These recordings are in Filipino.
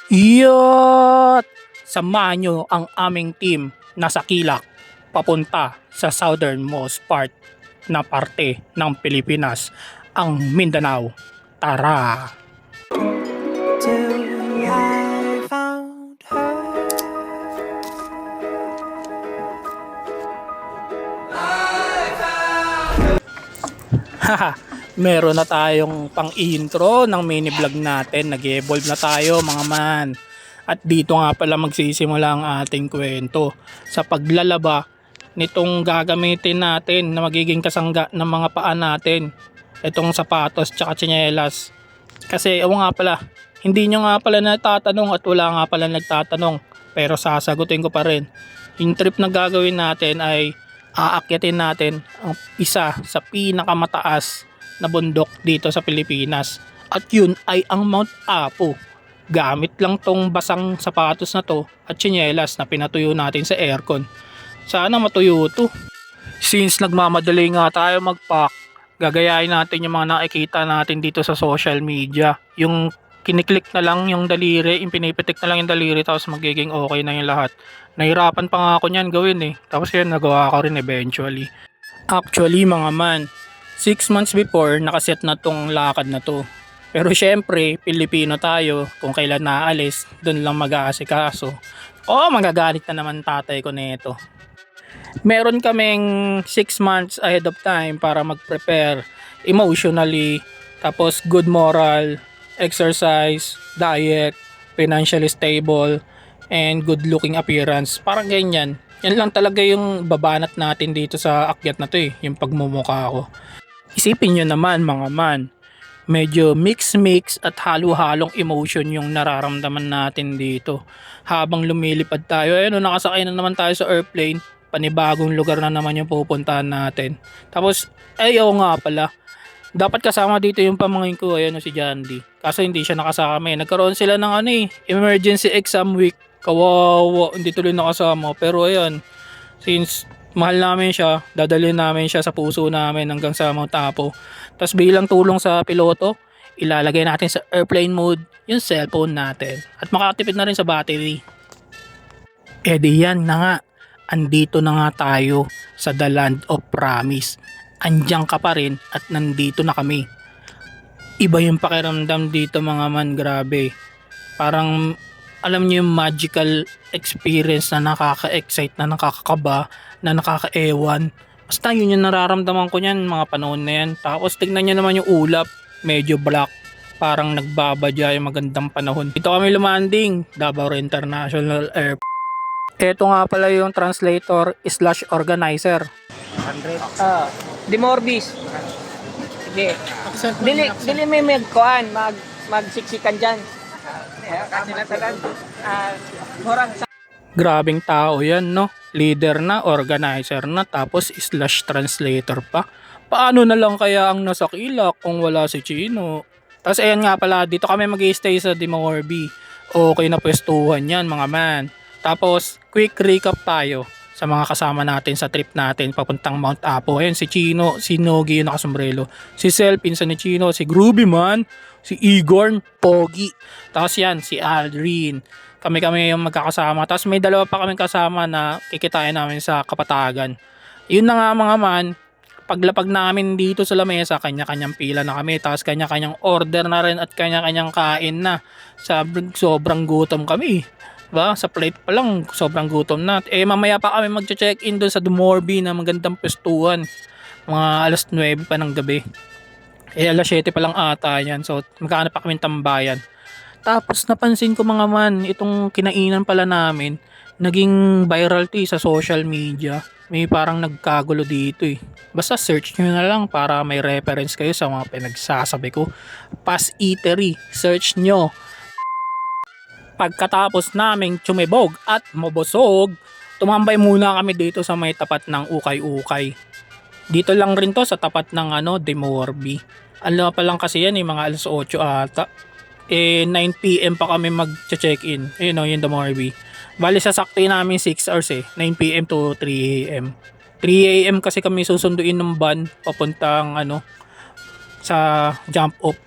Yot! Samahan nyo ang aming team na sa kilak papunta sa southernmost part na parte ng Pilipinas, ang Mindanao. Tara! Till I found her. Haha, meron na tayong pang-intro ng mini vlog natin. Nag-evolve na tayo mga man. At dito nga pala magsisimula ang ating kwento sa paglalaba nitong gagamitin natin na magiging kasangga ng mga paa natin. Itong sapatos tsaka tsinelas. Kasi nga pala, hindi nyo nga pala natatanong at wala nga pala nagtatanong. Pero sasagutin ko pa rin. Yung trip na gagawin natin ay aakyatin natin ang isa sa pinakamataas na bundok dito sa Pilipinas. At yun ay ang Mount Apo. Gamit lang tong basang sapatos na to at tsinelas na pinatuyo natin sa aircon. Sana matuyo to. Since nagmamadali nga tayo mag-pack, gagayahin natin yung mga nakikita natin dito sa social media. Yung kiniklik na lang yung daliri, yung pinipitik na lang yung daliri, tapos magiging okay na yung lahat. Nahirapan pa nga ako niyan gawin eh. Tapos yan, nagawa ko rin eventually. Actually mga man, 6 months before, nakaset na tong lakad na to. Pero syempre, Pilipino tayo, kung kailan naalis, dun lang mag-aasikaso. Magagalit na naman tatay ko nito. Meron kaming 6 months ahead of time para mag-prepare emotionally, tapos good moral, exercise, diet, financially stable, and good looking appearance. Parang ganyan. Yan lang talaga yung babanat natin dito sa akyat na to eh, yung pagmumukha ko. Isipin nyo naman mga man, medyo mix at halo-halong emotion yung nararamdaman natin dito. Habang lumilipad tayo, nakasakay na naman tayo sa airplane, panibagong lugar na naman yung pupuntahan natin. Tapos, nga pala, dapat kasama dito yung pamangkin ko, si Jandy. Kaso hindi siya nakasama eh. Nagkaroon sila ng emergency exam week. Kawawa, hindi tuloy nakasama. Pero ayun, since mahal namin siya, dadalhin namin siya sa puso namin hanggang sa Mount Apo. Tapos bilang tulong sa piloto, ilalagay natin sa airplane mode yung cellphone natin. At makakatipid na rin sa battery. Di yan na nga. Andito na nga tayo sa The Land of Promise. Andiyan ka pa rin at nandito na kami. Iba yung pakiramdam dito mga man, grabe. Parang alam niyo yung magical experience na nakaka-excite, na nakakakaba, na nakaka-ewan. Basta yun yung nararamdaman ko niyan mga panahon na yan. Tapos tignan niyo naman yung ulap, medyo black. Parang nagbabadya yung magandang panahon. Dito kami lumanding, Davao International Airport. Ito nga pala yung translator / organizer. 100. Di Morbis. Sige. Dili may magkuan, magsiksikan diyan. Kanila tanan. Murag sa Grabing tao yan, no? Leader na, organizer na, tapos / translator pa. Paano na lang kaya ang nasa kilak kung wala si Chino? Tapos ayan nga pala, dito kami mag-i-stay sa Dimorbi. Okay na pwestuhan yan mga man. Tapos, quick recap tayo sa mga kasama natin sa trip natin papuntang Mount Apo. Ayan si Chino, si Nogi yung nakasombrelo. Si Sel, pinsan ni Chino, si Groovy man, si Igor, Pogi. Tapos yan, si Aldrin. Kami yung magkakasama. Tapos may dalawa pa kaming kasama na kikitain namin sa Kapatagan. Yun na nga mga man, paglapag namin dito sa lamesa, kanya-kanyang pila na kami. Tapos kanya-kanyang order na rin at kanya-kanyang kain na. Sobrang gutom kami. Diba? Sa plate pa lang, sobrang gutom na. Mamaya pa kami mag-check-in doon sa Dumorbi na magandang pwestuhan. Mga alas 9 pa ng gabi. Alas 7 pa lang ata yan. So, magkano pa kami tambayan. Tapos napansin ko mga man, itong kinainan pala namin, naging viral to sa social media. May parang nagkagulo dito eh. Basta search nyo na lang para may reference kayo sa mga pinagsasabi ko. Pas Eatery, search nyo. Pagkatapos naming tsumibog at mabusog, tumambay muna kami dito sa may tapat ng Ukay-Ukay. Dito lang rin to sa tapat ng Dimorbi. Ano pa lang kasi yan mga alas 8 ata. 9 PM pa kami mag-check-in. Yung Dimorbi. Bali sasakti namin 6 hours 9 PM to 3 AM. 3 AM kasi kami susunduin ng van papuntang sa jump off.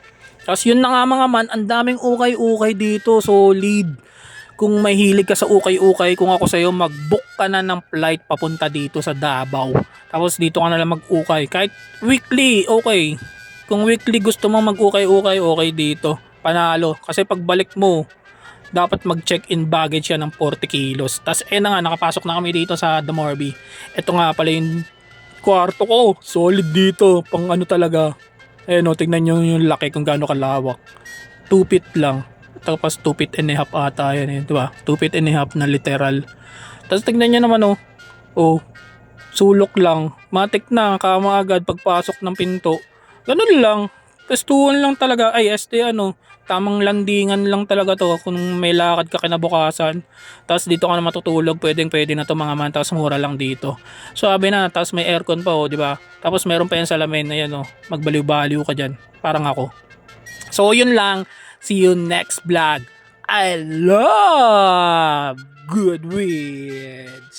Tapos yun na nga mga man, ang daming ukay-ukay dito, solid. Kung may hilig ka sa ukay-ukay, kung ako sa'yo, mag-book ka na ng flight papunta dito sa Davao. Tapos dito ka na lang mag-ukay. Kahit weekly, okay. Kung weekly gusto mo mag-ukay-ukay, okay dito. Panalo. Kasi pagbalik mo, dapat mag-check-in baggage yan ng 40 kilos. Tapos na nga, nakapasok na kami dito sa The Morbi. Ito nga pala yung kwarto ko. Solid dito. Pang ano talaga. O, tignan nyo yung laki kung gaano kalawak. 2 feet lang. Tapos 2 feet and a half ata yan, diba? 2 feet and a half na literal. Tapos tignan nyo naman, sulok lang. Matik na, kama agad pagpasok ng pinto. Ganun lang. Testuhan lang talaga. Tamang landingan lang talaga to kung may lakad ka kinabukasan. Tapos dito ka na matutulog, pwede na to mga man. Tapos mura lang dito. So sabi na, tapos may aircon pa, di ba? Tapos meron pa yung salamin na yan, magbaliw-baliw ka dyan. Parang ako. So yun lang. See you next vlog. I love Goodreads.